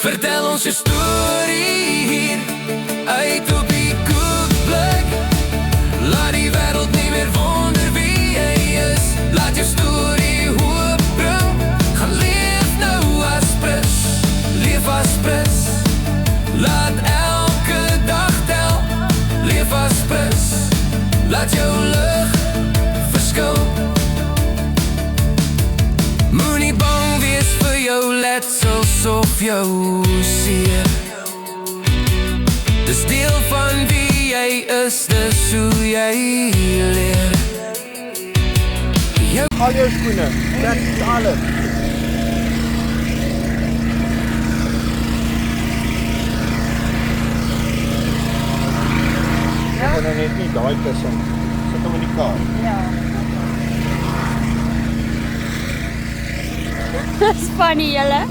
Vertel ons je storie hier uit op die koekblik. Laat die wereld niet meer wonder wie jy is. Laat je storie hoop bring. Ga leef nou as prins, leef as prins. Laat elke dag tel, leef as prins. Laat jou lig verskil. Moenie bang wees vir jou letsels of jou seer. Dis deel van wie jy is, dis hoe jy leer. Al jou skoene, trek alles. Ek kan nou net nie daai tussen. Sit hom in die kar. Ja. Dis funny, julle.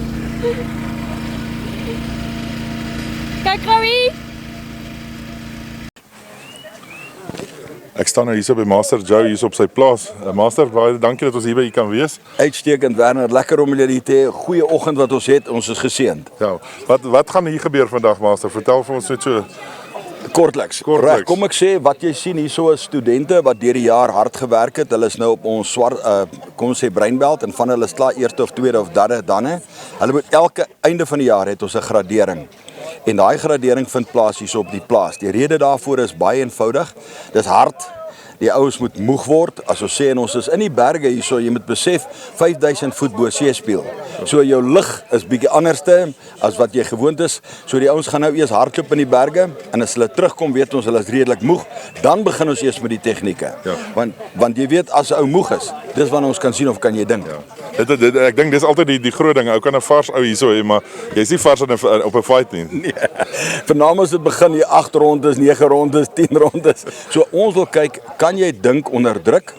Kyk, Chloe. Ek staan nou hier by Master Joe hier op sy plaas. Master, baie dankie dat ons hier by u kan wees. Uitstekend, Werner, lekker om julle hier te hê. Goeie oggend wat ons het, ons is geseënd. Ja, wat gaan hier gebeur vandag, Master? Vertel vir ons net so. Kortliks. Reg, kom ek sê wat jy sien hierso is studente wat deur die jaar hard gewerk het. Hulle is nou op ons swart kom ons sê breinbelt en van hulle is klaar eerste of tweede of derde danne. Hulle moet elke einde van die jaar het ons 'n gradering. En daai gradering vind plaas hierso op die plaas. Die rede daarvoor is baie eenvoudig. Dis hard. Die ouens moet moeg word. As ons sê en ons is in die berge hierso, jy moet besef 5000 voet bo seespieël. So jou lig is bietjie anderste as wat jy gewoond is. So die ouens gaan nou eers hardloop in die berge en as hulle terugkom, weet ons hulle is redelik moeg. Dan begin ons eers met die tegnieke. Ja. Want jy weet as 'n ou moeg is, dis wanneer ons kan sien of kan jy dink. Ja. Ek dink dis altyd die groot ding. Ou kan 'n vars ou hierso hê, maar jy's nie vars op 'n fight nie. Nee. Vanaand as dit begin hier 8 rondes, 9 rondes, 10 rondes. So ons wil kyk, kan jy dink onder druk?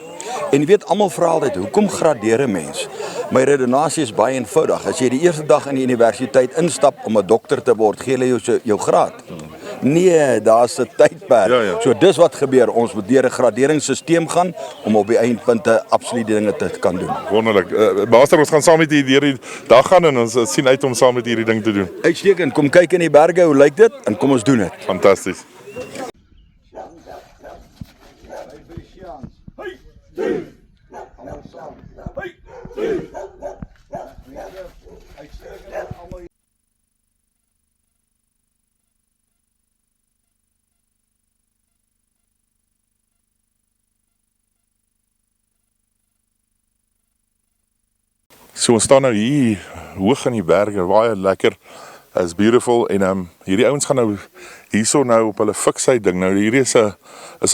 En jy weet almal vra altyd, hoekom gradeer 'n mens? My redenasie is baie eenvoudig. As jy die eerste dag in die universiteit instap om 'n dokter te word, gee hulle jou graad. Nee, daar's 'n tydperk. Ja. So dis wat gebeur. Ons moet deur 'n graderingsstelsel gaan om op die eindpunte absoluut dinge te kan doen. Wonderlik. Master, ons gaan saam met u deur die dag gaan en ons sien uit om saam met hierdie ding te doen. Uitstekend. Kom kyk in die berge, hoe lyk dit? En kom ons doen dit. Fantasties. So ons staan nou hier hoog in die berge, baie lekker. It's beautiful en hierdie ouens gaan nou hierso nou op hulle fiksheid ding. Nou hierdie is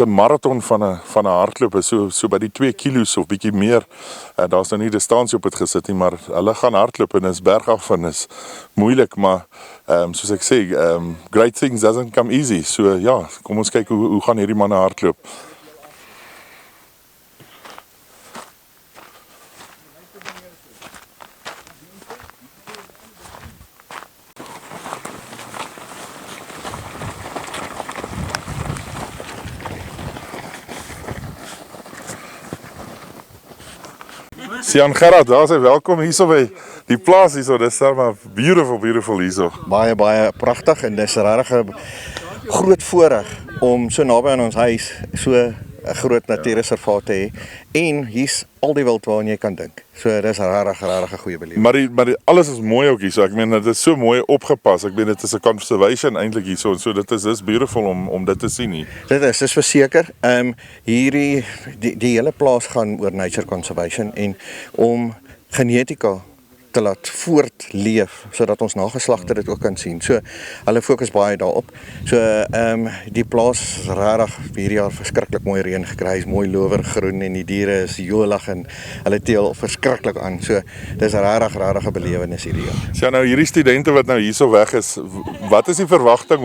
'n marathon van 'n hardloop, so by die 2 kilos of bietjie meer. Daar's nou nie distansie op dit gesit nie, maar hulle gaan hardloop en is bergaf en is moeilik, maar soos ek sê, great things doesn't come easy. So ja, kom ons kyk hoe gaan hierdie manne hardloop. Sian Gerard, daar sê welkom hierso by die plaas hierso. Dis maar beautiful hierso. Baie pragtig en dis regtig 'n groot voorreg om so naby aan ons huis so 'n groot natuurreservaat te hê. En hier's al die wild waaraan jy kan dink. So dis regtig 'n goeie belewenis. Maar alles is mooi ook hierso. Ek meen dit is so mooi opgepas. Ek meen dit is 'n conservation eintlik hierso. So dit is beautiful om dit te sien hier. Dit is verseker. Hierdie die hele plaas gaan oor nature conservation en om genetika te laat voortleef sodat ons nageslagte dit ook kan sien. So hulle fokus baie daarop. So die plaas is regtig hierdie jaar verskriklik mooi reën gekry. Is mooi lowergroen en die diere is jolig en hulle teel verskriklik aan. So dis regtig 'n belewenis hierdie jaar. So nou hierdie studente wat nou hierso weg is, wat is die verwagting?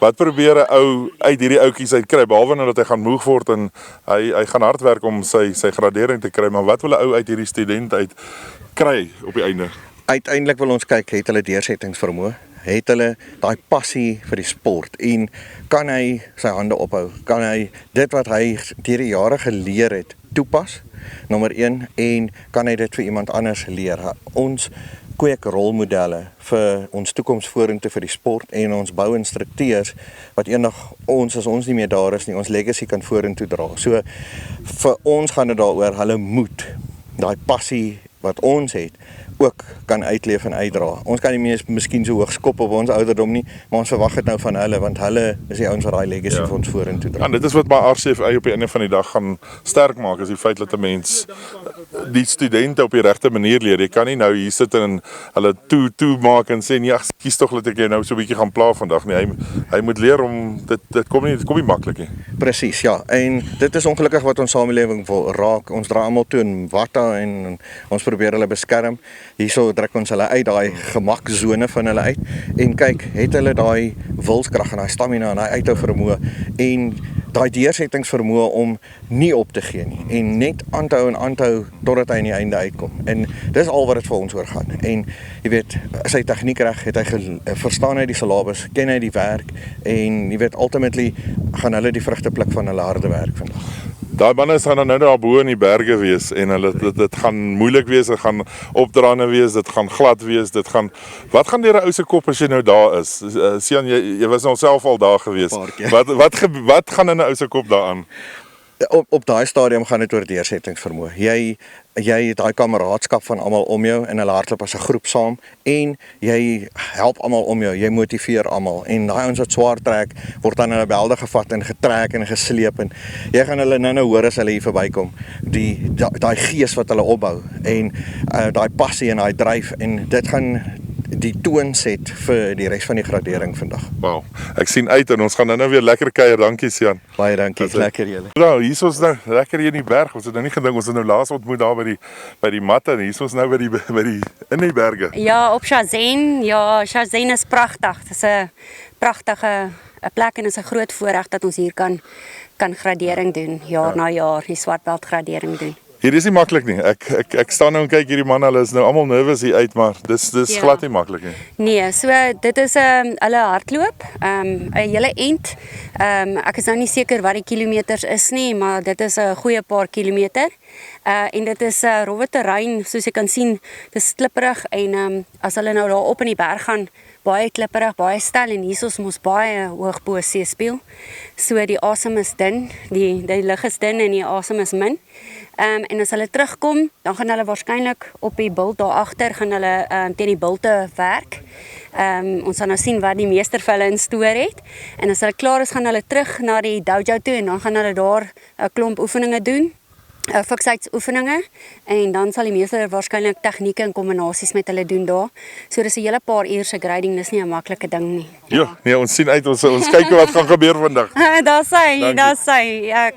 Wat probeer 'n ou uit hierdie ouetjies uit kry behalwe nou dat hy gaan moeg word en hy gaan hard werk om sy gradering te kry, maar wat wil 'n ou uit hierdie student uit kry op die einde? Uiteindelik wil ons kyk, het hulle deursettingsvermoë? Het hulle daai passie vir die sport en kan hy sy hande ophou? Kan hy dit wat hy deur die jare geleer het toepas? Nommer 1 en kan hy dit vir iemand anders leer? Ons kweek rolmodelle vir ons toekoms vorentoe vir die sport en ons bouinstrukteurs wat eendag as ons nie meer daar is nie, ons legacy kan vorentoe dra. So vir ons gaan dit daaroor hulle moet daai passie wat ons het ook kan uitleef en uitdra. Ons kan nie miskien so hoog skop op ons ouderdom nie, maar ons verwag dit nou van hulle want hulle is die ouens wat daai legacy vir ons vorentoe dra. En dit is wat my RCFA op die einde van die dag gaan sterk maak, is die feit dat 'n mens die studente op die regte manier leer. Jy kan nie nou hier sit en hulle toe maak en sê nee, kies tog dat ek jou nou so 'n bietjie gaan pla vandag nie. Hy moet leer om dit kom nie maklik nie. Presies, ja. En dit is ongelukkig wat ons samelewing wil raak. Ons dra almal toe in watta en ons probeer hulle beskerm. Hierso druk ons hulle uit daai gemaksone van hulle uit en kyk, het hulle daai wilskrag en daai stamina en daai uithou vermoë en daai deursettingsvermoë om nie op te gee nie en net aanhou totdat hy aan die einde uitkom. En dis al wat dit vir ons oor gaan. En jy weet, as hy tegniek reg het, verstaan hy die syllabus, ken hy die werk en jy weet ultimately gaan hulle die vrugte pluk van hulle harde werk vandag. Daai manne gaan dan nou daar bo in die berge wees en dit gaan moeilik wees, dit gaan opdraande wees, dit gaan glad wees, wat gaan deur 'n ou se kop as jy nou daar is? Sian, jy was nou self al daar gewees. Wat gaan in 'n ou se kop daaraan? Op daai stadium gaan dit oor deursettingsvermoë. Jy het daai kameraadskap van almal om jou en hulle hardloop as 'n groep saam en jy help almal om jou, jy motiveer almal en daai ons wat swaar trek word dan in 'n belde gevat en getrek en gesleep en jy gaan hulle nou hoor as hulle hier verbykom. Daai gees wat hulle opbou en daai passie en daai dryf en dit gaan die toon set vir die res van die gradering vandag. Wow, ek sien uit en ons gaan nou weer lekker kuier, dankie Sian. Baie dankie, lekker julle. Nou, hier is ons nou lekker hier in die berg, ons het nou nie gedink, ons het nou laas ontmoet daar by die matte en hier is ons nou in die berge. Ja, op Shazeen, Shazeen is pragtig, dit is 'n pragtige plek en is 'n groot voorreg dat ons hier kan gradering doen, jaar na jaar, die swartbelt gradering doen. Hier is nie maklik nie. Ek staan nou en kyk hierdie manne, hulle is nou almal nervous hier uit, maar dis glad nie maklik nie. Nee, so dit is hulle hardloop, 'n hele end. Ek is nou nie seker wat die kilometers is nie, maar dit is 'n goeie paar kilometer. En dit is rowwe terrein, soos jy kan sien, dit is klipperig en as hulle nou daar op in die berg gaan, baie klipperig, baie steil en hier is ons baie hoog bo seespieël. So die asem is dun, die lug is dun en die asem is min. En as hulle terugkom, dan gaan hulle waarskynlik op die bult daar agter gaan hulle teen die bulte werk. Ons gaan nou sien wat die meester vir hulle in stoor het. En as hulle klaar is, gaan hulle terug na die dojo toe en dan gaan hulle daar 'n klomp oefeninge doen. Fiksheidsoefeninge en dan sal die meester waarskynlik tegnieke en kombinasies met hulle doen daar. So dis 'n hele paar uur se grading, dis nie 'n maklike ding nie. Ja, nee, ons sien uit, ons kyk wat gaan gebeur vandag. Daar sê, ja.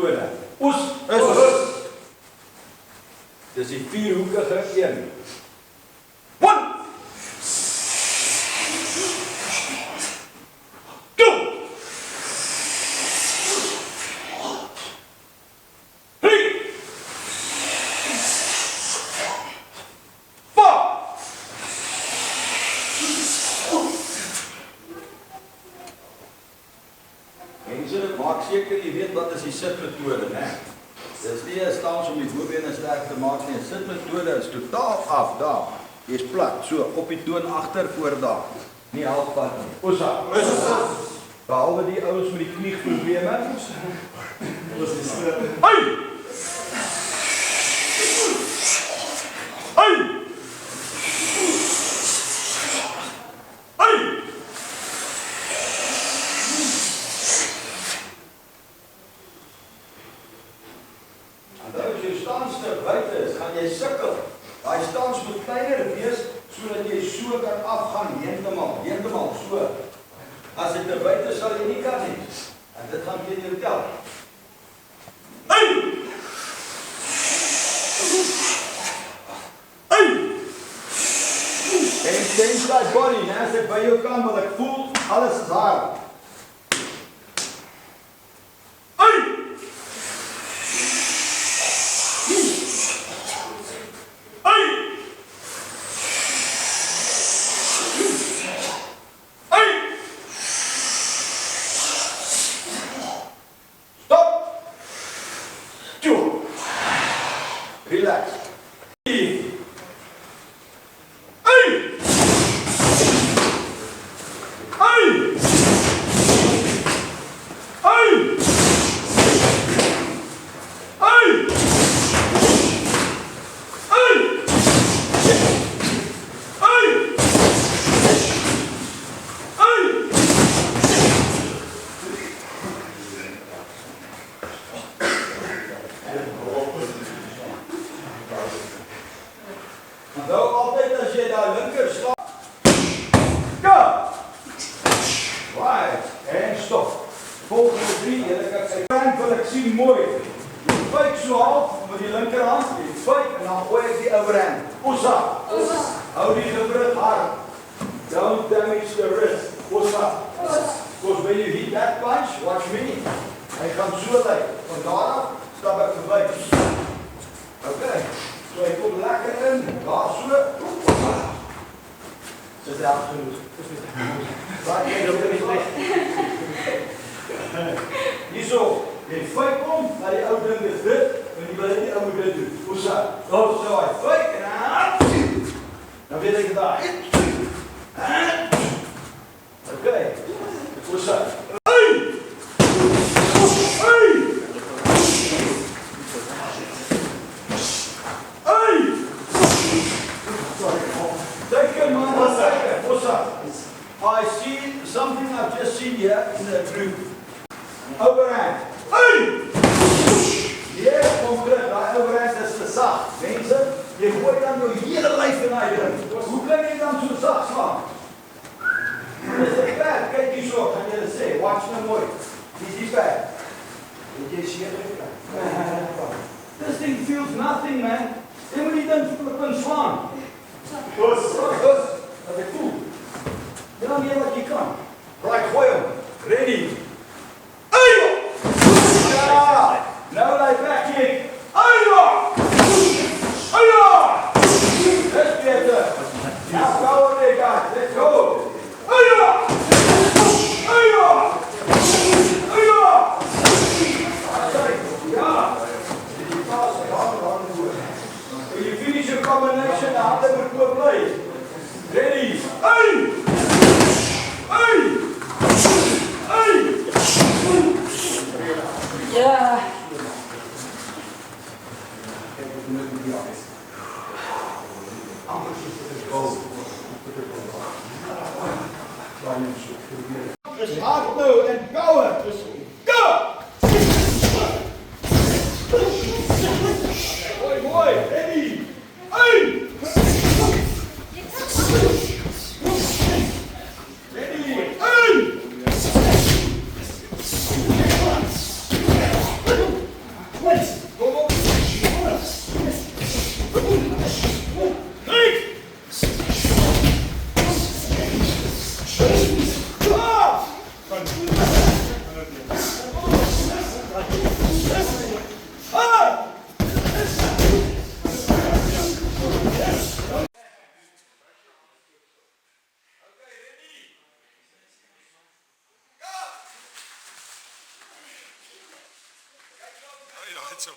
metode. Oes is. Dis die vierhoekige een. 1 2 3 4 Mense, maak seker jy weet wat is die sitmetode, né? Dis nie 'n stans om die bobene sterk te maak nie. 'n Sitmetode is totaal af daar. Jy's plat, so op die toon agter voor daar. Nie halfpad nie. Osa. Behalwe die ouens met die knieprobleme. Hey! Hey! Hey! As jou standstuk buite is, gaan jy sukkel. Daai stans moet kleiner wees sodat jy so kan afgaan heeltemal so. As dit er buite sal jy nie kan nie. En dit gaan teen jou tel. Hey! Hey! En change that body, né? As dit by jou kan, wil ek voel alles is hard. Hey! Relax. Hey! Hey! Hey! Hey! Nou altyd as jy daar linker slaap. Go! Right, en stop. Volgende 3, julle kan sy kant wil ek sien mooi. Jy buik so half met die linkerhand, jy buik en dan gooi ek die overhand. Osa. Hou die gewrig hard. Don't damage the wrist. Osa. Because when you hit that punch, watch me. Hy gaan so lyk. Van daar af stap ek verby. Okay. So hy kom lekker in, daar so. Sit jy absoluut. Waar jy nou nie slecht. Hierso, jy fake om, maar die ou ding is dit, en jy wil nie ou moet dit doen. Hoe so? So hy fake en dan weet ek daar. Okay. Hoe so? I see something I've just seen here in the group. Overhand. Hey! Yeah, kom terug. Daai overhand is te sag. Mense, jy gooi dan jou hele lyf in daai ding. Hoe kan jy dan so sag slaan? Dis die pad. Kyk hier so, gaan jy sê, watch nou mooi. Dis die pad. Dit is hier. This thing feels nothing, man. Jy moet nie dan kan slaan. Kus. Dat is cool. Dan weer wat jy kan. Right, gooi hom. Ready. Ayo! Ja! Nou like back kick. Ayo! Ayo! Let's get it. Now power there, guys. Let's go. Ayo! Ayo! Ayo! Ja! When you finish your combination, the handen moet goed play. Ready. Hey! Ja. Just hard nou en power. Go! Mooi, ready. Hey! Ready. Hey! so.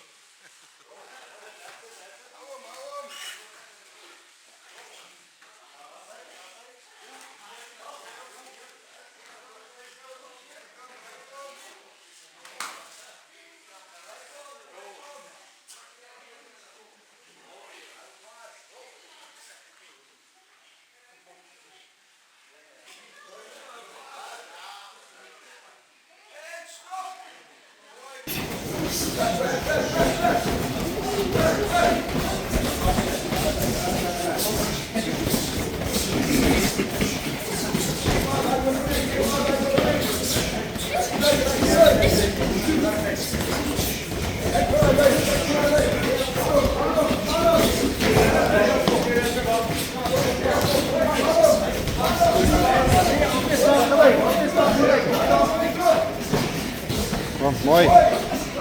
Kom, mooi.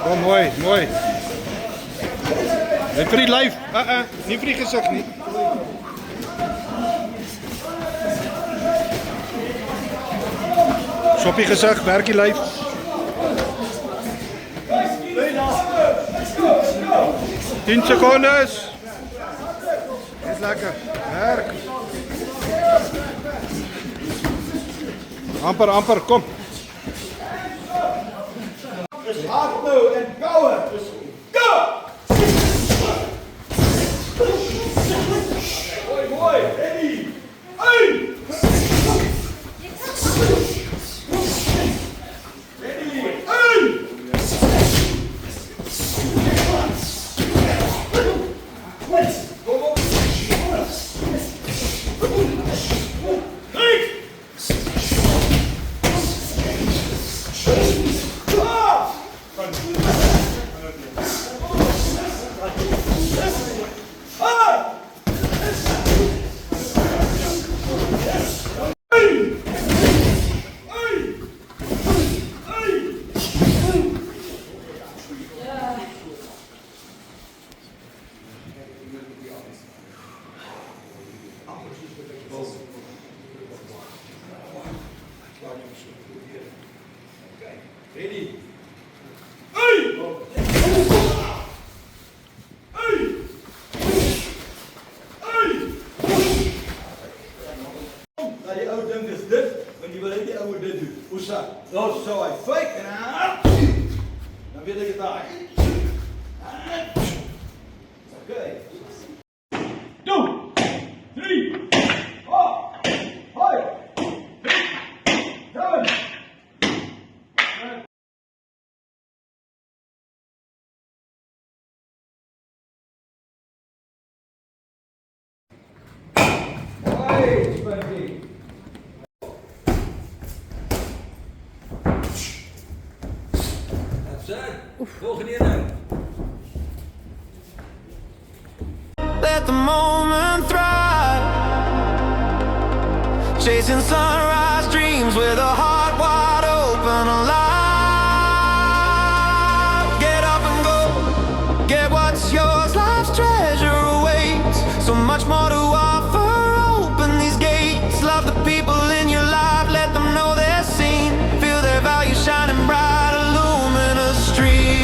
Kom, mooi, mooi. Net vir die lyf. Nie vir die gesig nie. Sop die gesig, werk die lyf. Tien secondes. Dis lekker. Werk. Amper, kom. Hard nou en power. Go! Mooi, ready. Hey! Ready. Hey! Kom op. Hey! Ready? Hey! Hey! Hey! Nou die ou ding is dit, want jy wil net die ouwe dit doen. Hoe sa? Nou so hy fake en dan weet ek het daar. Okay. 2 3 4 5 7 Let the moment thrive, chasing sunrise dreams with a heart wide open, alive. Get up and go, get what's yours. Life's treasure awaits, so much more to offer. Open these gates, love the people in your life, let them know they're seen. Feel their value shining bright, a luminous street.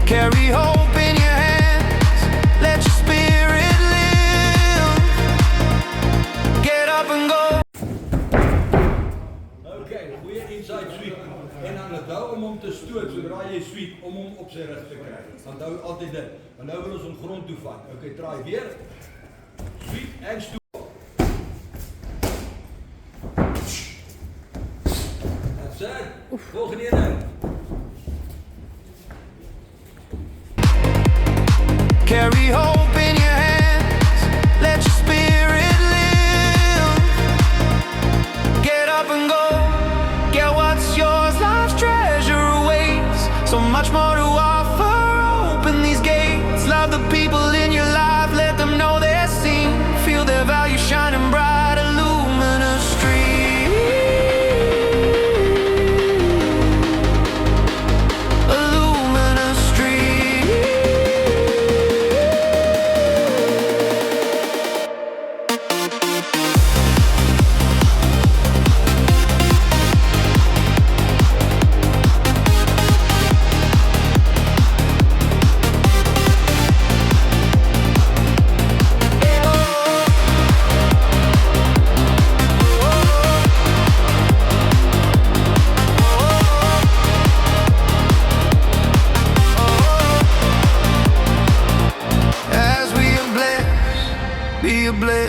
Carry hope in your hands, let your spirit live. Get up and go. Okay, goeie inside sweep. En dan onthou om hom te stoot sodra jy sweep om hom op sy rug te kry. Onthou altyd dit. Want nou wil ons hom grond toe vat. Okay, draai weer. Sweep en stoot. That's it. Volgende een.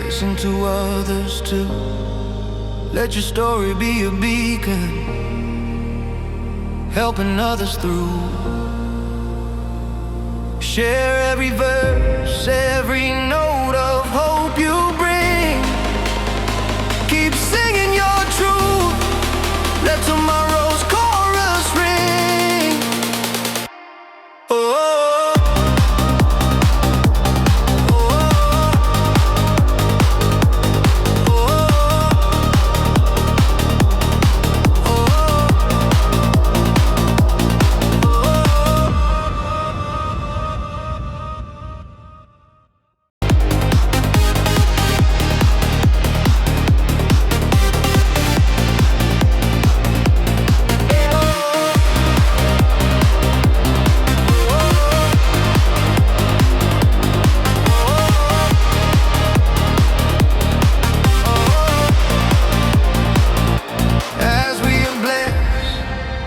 blessing to others too. Let your story be a beacon, helping others through. Share every verse, every note of hope you bring. Keep singing your truth, let tomorrow's chorus ring. Oh.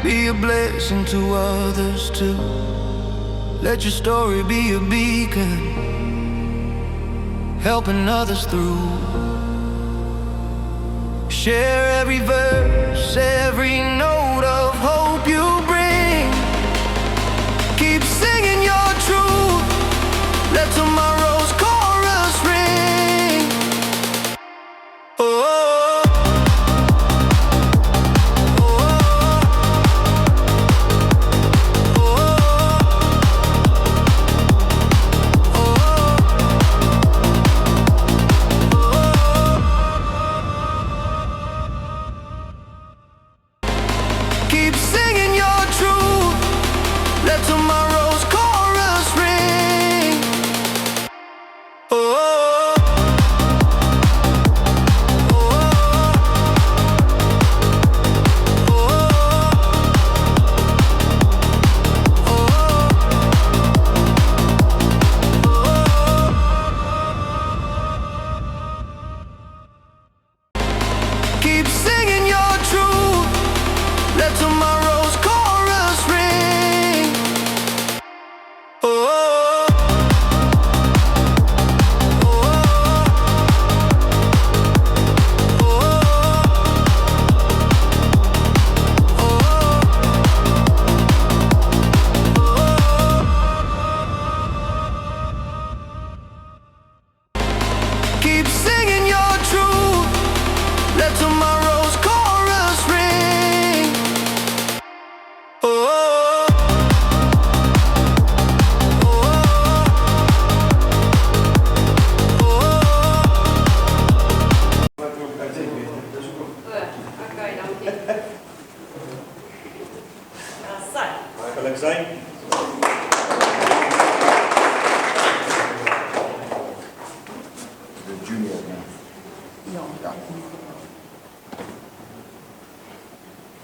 Be a blessing to others too. Let your story be a beacon, helping others through. Share every verse, every note of hope you bring. Keep singing your truth, let tomorrow's chorus ring. Oh. Keep singing your truth, let tomorrow's chorus ring. Oh. Keep singing your truth, let tomorrow's chorus ring. Oh. Keep singing your truth, let tomorrow's chorus ring. Oh. The junior, ja.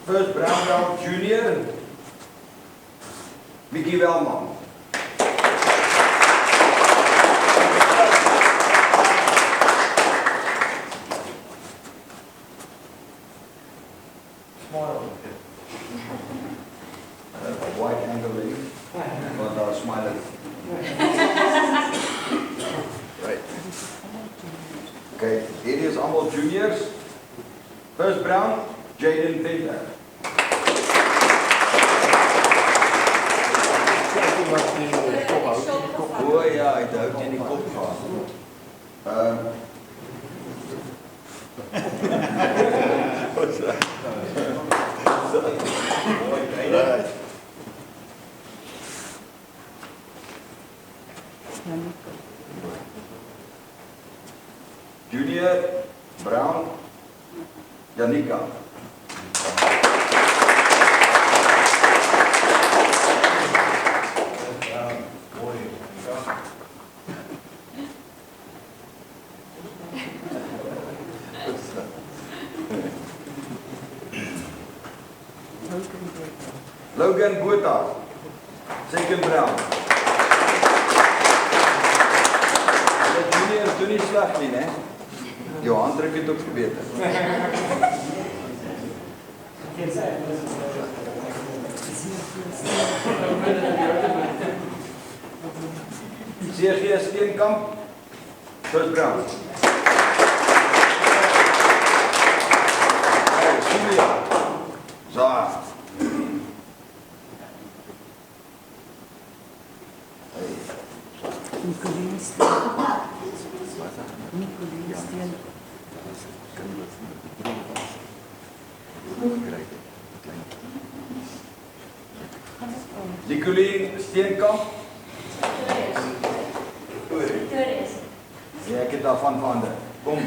First brown belt junior, Mickey Welman. White angle in, but I'll smile at it. Right. Okay, hier is allemaal juniors. First brown, Jaden Venter. Oh ja, hij duikt in die kop van. Junior, Brown, Janika. Logan Botha, second Brown. De juniors doen niet slecht nie, hè? Jou handdruk het ook verbeter. CG Steenkamp, first Brown. Sa. Nicoline Steenkamp. Ja, ek het daarvan verander. Kom.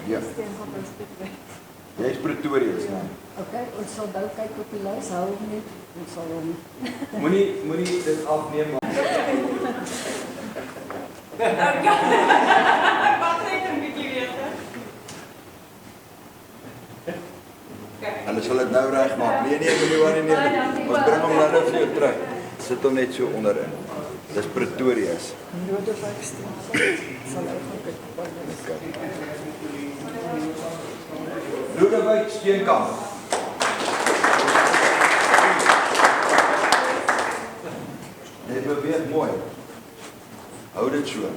Ja. Jy is Pretorius, né? Okay, ons sal nou kyk op die lys, hou hom net, ons sal hom. Moenie dit afneem. Hulle sal dit nou regmaak. Nee, moenie worry nie. Ons bring hom nou vir jou terug. Sit hom net so onderin. Dis Pretorius. Rodewyk staan. Sal nou gaan kyk op die lys. Rodewyk Steenkamp. Jy beweeg mooi. Hou dit so.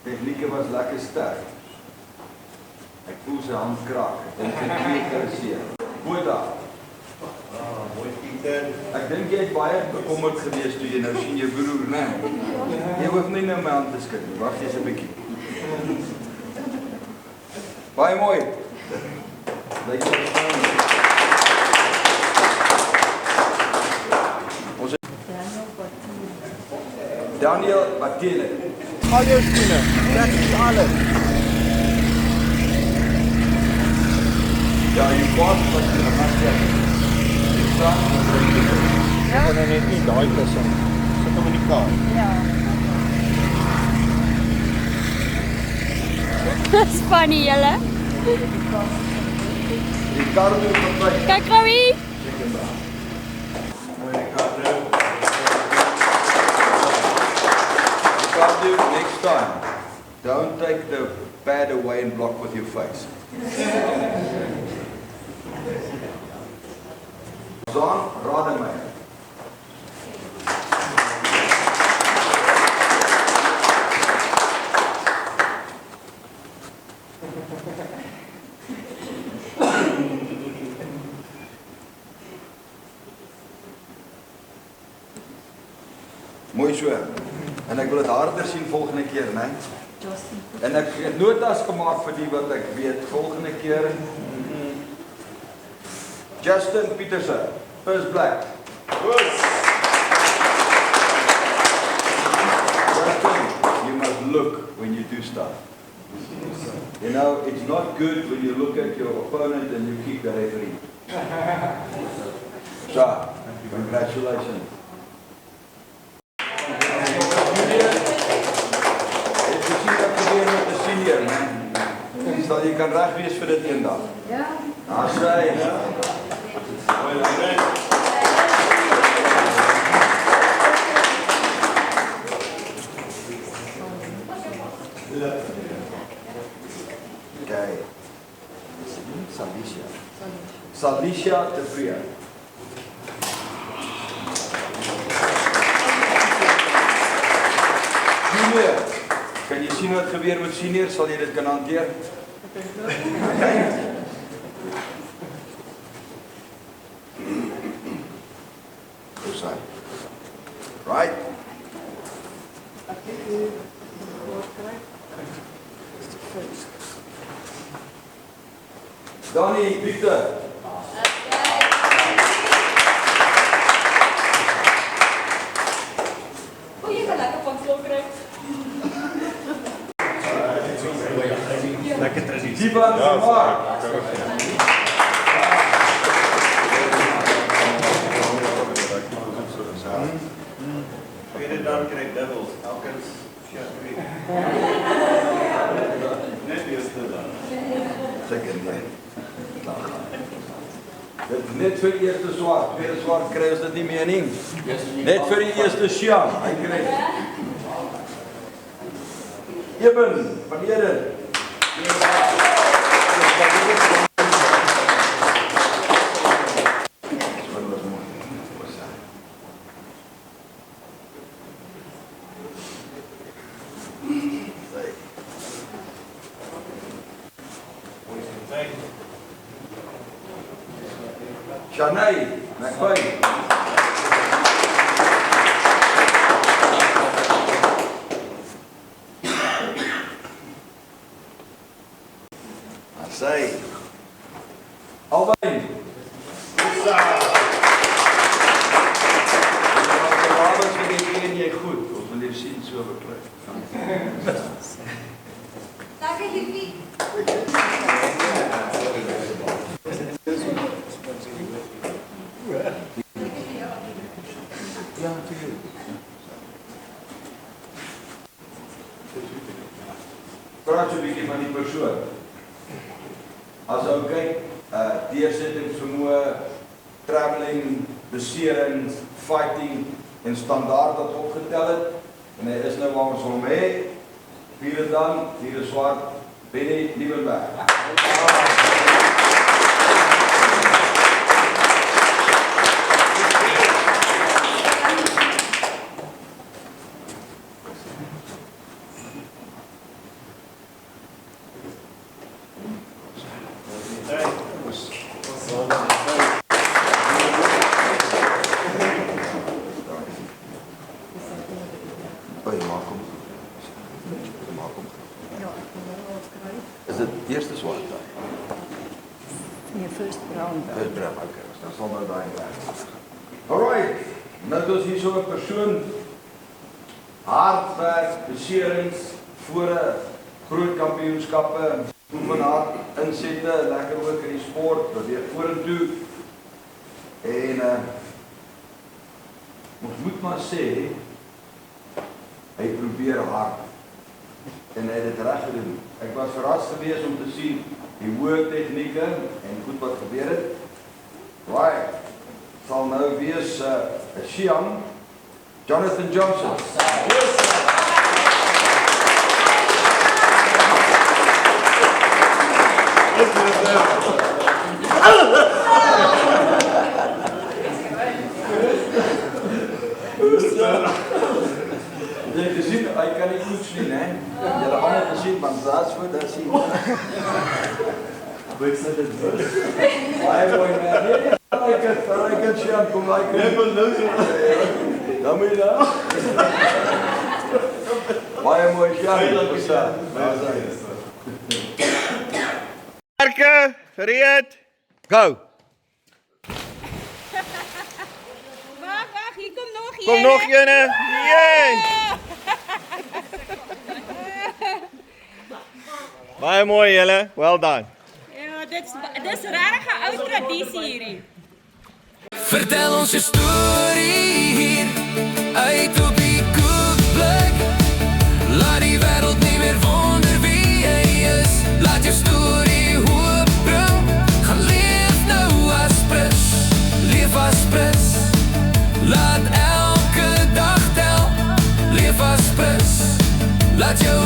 Tegnieke was lekker sterk. Ek voel sy hand kraak. Ek dink hy keer seer. Boeta. Mooi Pieter. Ek dink jy het baie bekommerd gewees toe jy nou sien jou broer, né? Jy hoef nie nou my hand te skud nie. Wag jy's 'n bietjie. Baie mooi. Lyk jy staan. Ons Daniel Batele. Al jou skoene. Dit is alles. Ja, jy kwaad wat jy gemaak het. Ja. Ek kan net nie daai tussen. Sit hom in die kar. Ja. Dis funny julle. Ricardo verby. Kyk Chloe. Ricardo, next time, don't take the pad away and block with your face. Zaan Rademeier. Mooi so. En ek wil dit harder sien volgende keer, né? En ek het notas gemaak vir die wat ek weet volgende keer. Justin Petersen, first black. Justin, you must look when you do stuff. You know, it's not good when you look at your opponent and you kick the referee. So, congratulations. Sal jy kan reg wees vir dit eendag? Ja. Daar sê. Okay. Salisha tevrede. Junior, kan jy sien wat gebeur met senior? Sal jy dit kan hanteer? Right. Donnie, Victor. O, jy kan lekker van slok kry. Lekker tradisie. Ivan Vermaak. Tweede dan kry ek dubbels. Elkens skielik. Net eerste dan. Seker nie. Net vir die eerste swart, tweede swart kry ons dit nie meer nie. Net vir die eerste Sjan, hy kry. Eben, van Eden. Shanay McFay. Asai. Albei. Jy goed, ons wil jou sien so beklei. Lekker liefie. Ja, natuurlijk. Praat so 'n bietjie van die persoon. As ou kyk, deursettingsvermoë, traveling, besering, fighting en standaard wat opgetel het en hy is nou waar ons hom het. Vierde dan, vierde swart, Benny Liebenberg. Is dit eerste swart daai? Nee, first brown. First brown, okay. Dan sal nou daai werk. Alright. Nou dis hier so 'n persoon hardwerk, beserings voor 'n groot kampioenskappe, oefen hard, insette, lekker ook in die sport, probeer vorentoe. En ons moet maar sê hy probeer hard. En hy het dit reg gedoen. Ek was verras geweest om te sien die hoë tegnieke en goed wat gebeur het. Right. Sal nou wees 'n Shian Jonathan Johnson. Jy het gesien, hy kan nie goed sien, hè? Julle almal gesien, want daar's voor dat sien. Wat sê dit? Baie mooi man. Ek kan Shian kom like. Ek wil nou so. Dan moet jy daar. Baie mooi Shian. Werke, gereed. Go. Wag, hier kom nog een. Kom nog eene. Yay! Baie mooi julle. Well done. Ja, dis regtig 'n ou tradisie hierdie. Vertel ons je storie hier uit op die koekblik. Laat die wereld niet meer wonder wie jy is. Laat je storie hoop bring. Gaan leef nou as prins, leef as prins. Laat elke dag tel, leef as prins. Laat jou